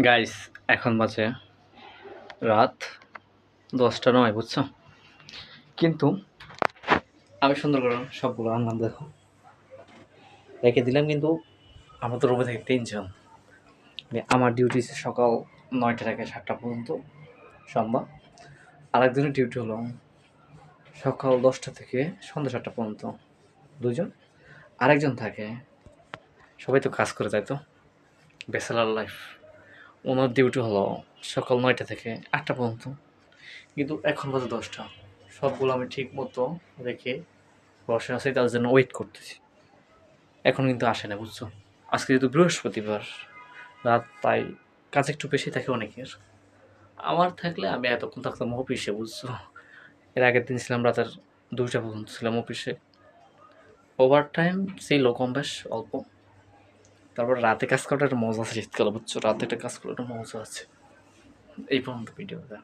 Guys, এখন বাজে রাত 10টা 9, বুঝছো? কিন্তু আমি সুন্দর করে সবগুলো আনলাম, দেখো রেখে দিলাম। কিন্তু আমার তো রুমে থেকে 3 জন। আমার ডিউটি সকাল 9টা থেকে 7টা পর্যন্ত সন্ধ্যা। আরেকজনের ডিউটি হলো সকাল 10টা থেকে সন্ধ্যা 7টা পর্যন্ত 2জন। আরেকজন থাকে, সবাই তো কাজ করে, তাই তো ব্যাচেলার লাইফ। ওনার ডিউটি হলো সকাল 9টা থেকে 8টা পর্যন্ত। কিন্তু এখন বাজে 10টা, সবগুলো আমি ঠিক মতো রেখে বসে আছি, তার জন্য ওয়েট করতেছি। এখন কিন্তু আসে না, বুঝছো? আজকে যেহেতু বৃহস্পতিবার রাত, তাই কাজ একটু বেশি থাকে অনেকের। আমার থাকলে আমি এতক্ষণ থাকতাম অফিসে, বুঝছো? এর আগের দিন ছিলাম রাতের 2টা পর্যন্ত ছিলাম অফিসে। ওভার টাইম ছিল কম বেশ অল্প। তারপর রাতে কাজ করাটা একটা মজা আছে, শীতকালে, বুঝছো? রাতে একটা কাজ করাটা মজা আছে। এই পর্যন্ত ভিডিওটা।